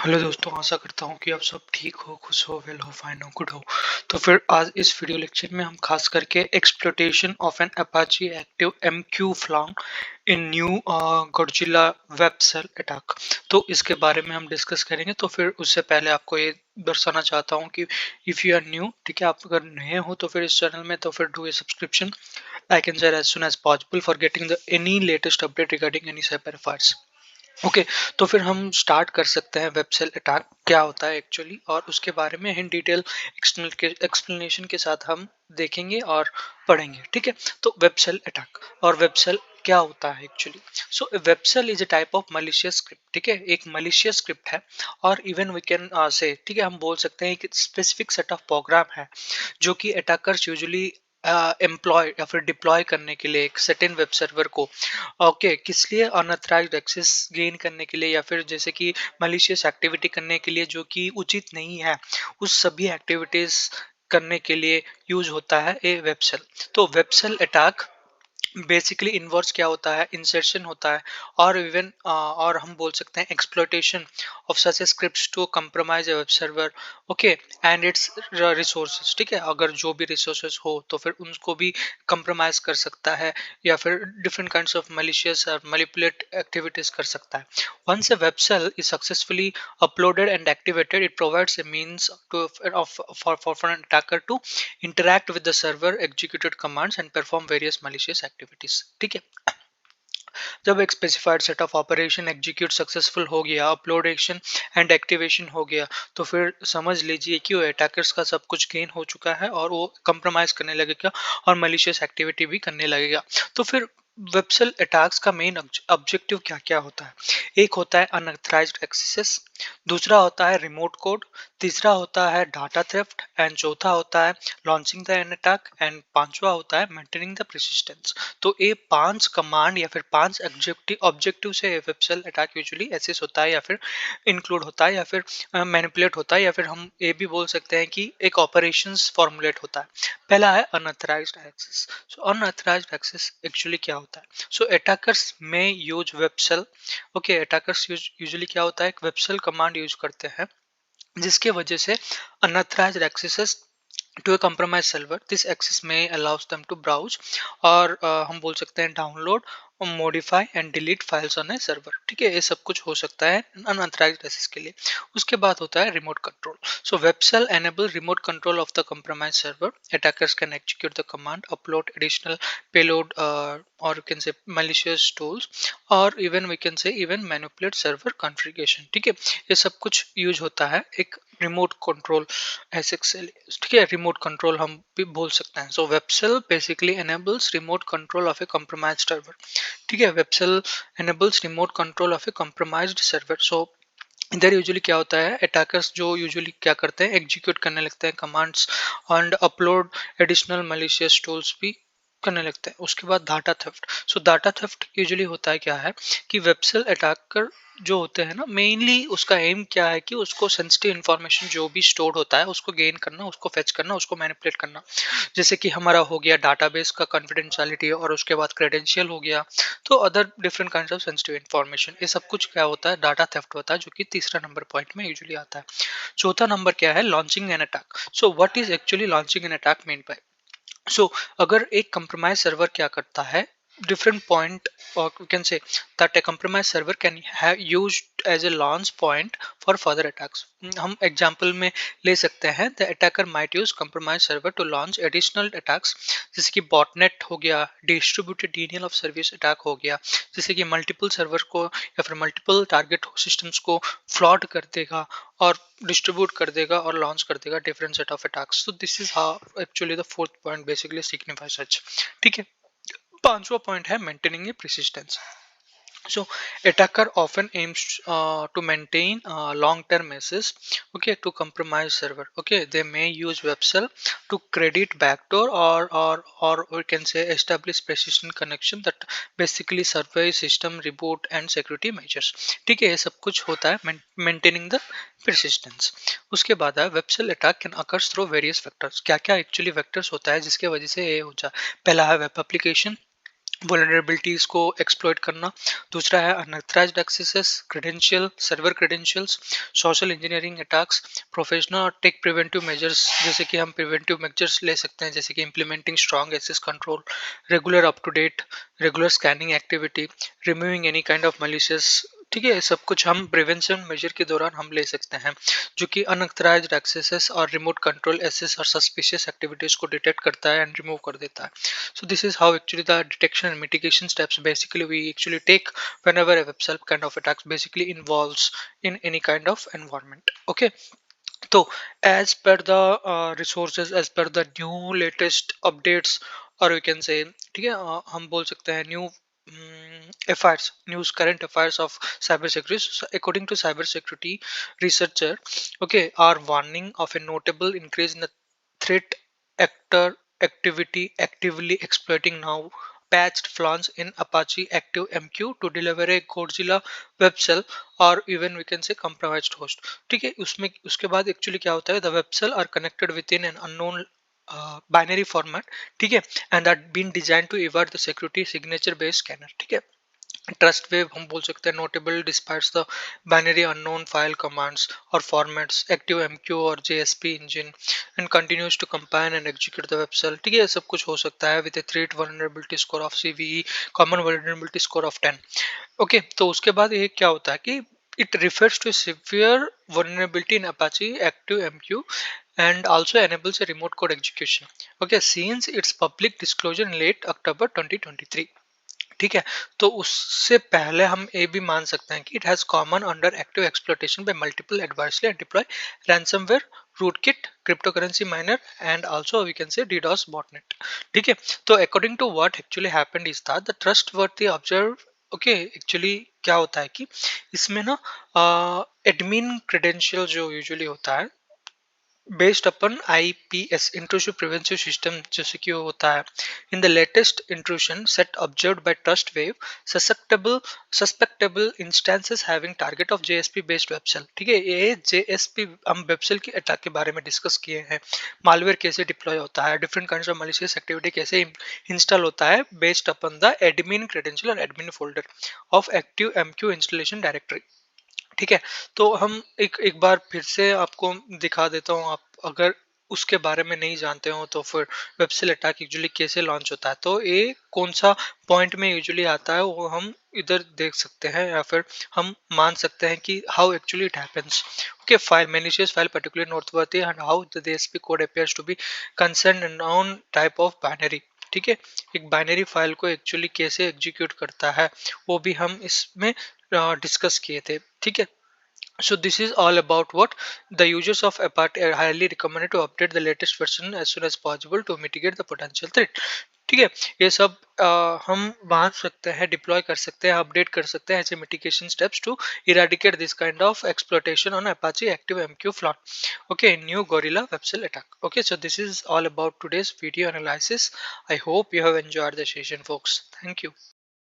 Hello दोस्तों, आशा करता हूँ कि आप सब ठीक हो, खुश हो, वेल हो, फाइन हो, गुड हो। तो फिर आज इस वीडियो लेक्चर में हम खास करके exploitation of an Apache Active MQ found in new Godzilla web shell attack, तो इसके बारे में हम डिस्कस करेंगे। तो फिर उससे पहले आपको ये दर्शाना चाहता हूँ कि इफ़ यू आर न्यू, ठीक है, आप अगर नए हो तो फिर इस चैनल में तो फिर do a subscription like and share as soon as possible for getting the any latest update regarding any cyber fires. Okay, तो फिर हम स्टार्ट कर सकते हैं वेब सेल अटैक क्या होता है एक्चुअली, और उसके बारे में इन डिटेल एक्सप्लेनेशन के साथ हम देखेंगे और पढ़ेंगे। ठीक है, तो वेब सेल अटैक और वेब सेल क्या होता है actually. So web shell is a type of malicious script. ठीक है, एक मलिशियस स्क्रिप्ट है, और इवन वी कैन से, ठीक है, हम बोल सकते हैं एक स्पेसिफिक सेट ऑफ प्रोग्राम है जो कि अटैकर्स यूजुअली एम्प्लॉय या फिर डिप्लॉय करने के लिए एक सर्टेन वेब सर्वर को, ओके, किस लिए, अनऑथराइज्ड एक्सेस गेन करने के लिए, या फिर जैसे कि मलिशियस एक्टिविटी करने के लिए जो कि उचित नहीं है, उस सभी एक्टिविटीज करने के लिए यूज होता है ए वेब सेल। तो web shell attack basically inverse क्या होता है, इंसर्शन होता है, और इवन और हम बोल सकते हैं exploitation of such scripts to compromise web server, okay, and its resources. ठीक है, अगर जो भी रिसोर्सेज हो तो फिर उनको भी कंप्रोमाइज कर सकता है, या फिर डिफरेंट काइंड्स ऑफ मैलिशियस और मैनिपुलेट एक्टिविटीज कर सकता है। Once a web cell is successfully uploaded and activated, it provides a means to for an attacker to interact with the server, executed commands and perform various malicious activities। ठीक है, जब एक specified set of operation execute successful हो गया, uploadation and activation हो गया, तो फिर समझ लीजिए कि वो अटैकर्स का सब कुछ गेन हो चुका है और वो कंप्रोमाइज करने लगेगा और मलिशियस एक्टिविटी भी करने लगेगा। तो फिर वेब सेल अटैक्स का मेन ऑब्जेक्टिव क्या क्या होता है। एक होता है अनऑथराइज्ड एक्सेस, दूसरा होता है रिमोट कोड, तीसरा होता है डाटा थेफ्ट, एंड चौथा होता है launching the an attack, and पांचवा होता है मेंटेनिंग द परसिस्टेंस। तो ये 5 कमांड या फिर 5 ऑब्जेक्टिव से web shell attack usually access होता है, या फिर इंक्लूड होता है, या फिर मैनिपुलेट होता है, या फिर हम ये भी बोल सकते हैं कि एक ऑपरेशंस फॉर्मुलेट होता है। पहला है unauthorised access. So unauthorised access actually क्या होता है। So attackers may use web shell, okay, attackers usually क्या होता है, एक वेब सेल कमांड यूज करते हैं जिसके वजह से unauthorized accesses to a compromised server, this access may allows them to browse और हम बोल सकते हैं download, modify and delete files on A server. ठीक है, ये सब कुछ हो सकता है अनऑथराइज्ड एक्सेस के लिए। उसके बाद होता है remote control. So web shell enable remote control of the compromised server. Attackers can execute the command, upload additional payload और कैन से malicious tools, और even we can say even manipulate server configuration. ठीक है, ये सब कुछ use होता है एक रिमोट कंट्रोल एसएक्सएल। ठीक है, रिमोट कंट्रोल हम भी बोल सकते हैं। So web shell basically enables remote control of a compromised server. ठीक है, web shell enables remote control of a compromised server. So इधर यूजुअली क्या होता है, अटैकर्स जो यूजुअली क्या करते हैं, एग्जीक्यूट करने लगते हैं commands and upload additional malicious tools भी करने लगते हैं। उसके बाद डाटा थेफ्ट। सो डाटा थेफ्ट यूजुअली होता है क्या है कि वेब सेल अटैकर जो होते हैं ना, मेनली उसका एम क्या है कि उसको सेंसिटिव इन्फॉर्मेशन जो भी स्टोर्ड होता है उसको गेन करना, उसको फेच करना, उसको मैनिपुलेट करना। जैसे कि हमारा हो गया डाटाबेस का कॉन्फिडेंशियलिटी, और उसके बाद क्रेडेंशियल हो गया, तो other different kinds of sensitive information, ये सब कुछ क्या होता है, डाटा थेफ्ट होता है, जो कि तीसरा नंबर पॉइंट में यूजुअली आता है। चौथा नंबर क्या है, launching an attack. So what is actually launching an attack mean by. So अगर एक कंप्रोमाइज सर्वर क्या करता है, different point, or we can say that a compromised server can have used as a launch point for further attacks। हम example में ले सकते हैं, the attacker might use compromised server to launch additional attacks, जैसे कि botnet हो गया, distributed denial of service attack हो गया, जैसे कि मल्टीपल सर्वर को या फिर मल्टीपल टारगेट सिस्टम्स को फ्लॉड कर देगा और डिस्ट्रीब्यूट कर देगा और लॉन्च कर देगा डिफरेंट सेट ऑफ अटैक्स। तो this is how actually the fourth point basically signify such. ठीक है, पांचवा पॉइंट है maintaining a persistence. So attacker often aims to maintain long-term access, okay, to compromise server. Okay, they may use web cell to credit backdoor or we can say establish persistent connection that basically survey system reboot and security measures। ठीक है, ये सब कुछ होता है maintaining the persistence। उसके बाद है web cell attack can occurs through various vectors। क्या क्या एक्चुअली वेक्टर्स होता है जिसके वजह से ये हो जाए। पहला है वेब एप्लीकेशन, वल्नरेबिलिटीज को एक्सप्लॉइट करना। दूसरा है unauthorised accesses, credential, server credentials, social engineering attacks, professional और टेक प्रिवेंटिव मेजर्स, जैसे कि हम प्रिवेंटिव मेजर्स ले सकते हैं, जैसे कि implementing strong access control, regular up to date, regular scanning activity, removing any kind of malicious. ठीक है, ये सब कुछ हम प्रिवेंशन मेजर के दौरान हम ले सकते हैं, जो कि अनऑथराइज्ड एक्सेसेस और रिमोट कंट्रोल एक्सेस और सस्पिशियस एक्टिविटीज को डिटेक्ट करता है एंड रिमूव कर देता है। So this is how actually the detection and mitigation steps basically we actually take whenever a web self kind of attacks basically involves in any kind of environment. Okay, so as per the resources, as per the new latest updates, or we can say ठीक है, हम बोल सकते हैं new affairs, news current affairs of cyber security. So according to cyber security researcher, okay, are warning of a notable increase in the threat actor activity actively exploiting now patched flaws in Apache Active MQ to deliver a Godzilla web shell or even we can say compromised host. ठीक है, उसमें उसके बाद actually क्या होता है, the web shell are connected with in an unknown binary format, ठीक है, and that been design to avert the security signature based scanner. ठीक है, ट्रस्ट वेव हम बोल सकते हैं notable despites the binary unknown file commands और formats active MQ और JSP engine and continues to compile and execute the web shell. ठीक है, ये सब कुछ हो सकता है with a threat vulnerability score of CVE, common vulnerability score of 10। Okay, तो उसके बाद ये क्या होता है कि it refers to a severe vulnerability in Apache ActiveMQ and also enables a remote code execution. Okay, since its public disclosure in late October 2023. ठीक है, तो उससे पहले हम ये भी मान सकते हैं कि it has common under active exploitation by multiple adversely and deploy ransomware, rootkit, cryptocurrency miner and also we can say DDoS botnet. ठीक है, तो according to what actually happened is that the trustworthy observe, okay, actually क्या होता है कि इसमें ना admin credential जो यूजुअली होता है based upon IPS intrusive preventive system जैसे कि वो होता है, in the latest intrusion set observed by trust wave suspectable instances having target of JSP based webshell. ठीक है, ये जेएसपी हम वेबसेल की अटैक के बारे में डिस्कस किए हैं, मालवेयर कैसे डिप्लॉय होता है, different kinds of malicious activity कैसे इंस्टॉल होता है based upon the admin credential और admin folder of active MQ installation directory. ठीक है, तो हम एक एक बार फिर से आपको दिखा देता हूँ, आप अगर उसके बारे में नहीं जानते हो तो फिर वेबसेल अटैक यूजुअली कैसे लॉन्च होता है, तो ये कौन सा पॉइंट में यूजुअली आता है वो हम इधर देख सकते हैं या फिर हम मान सकते हैं कि how actually it happens. Okay, file malicious file particular noteworthy and how the DSP code appears to be concern non type of binary. ठीक है, एक बाइनरी फाइल को एक्चुअली कैसे एग्जीक्यूट करता है वो भी हम इसमें डिस्कस किए थे। ठीक है, so this is all about what the users of Apache are highly recommended to update the latest version as soon as possible to mitigate the potential threat. ठीक है, ये सब हम मान सकते हैं, डिप्लॉय कर सकते हैं, अपडेट कर सकते हैं ऐसे mitigation steps to eradicate this kind of exploitation on Apache Active MQ Flaunt. Okay, new Gorilla web cell attack. Okay, so this is all about today's video analysis. I hope you have enjoyed the session, folks. Thank you.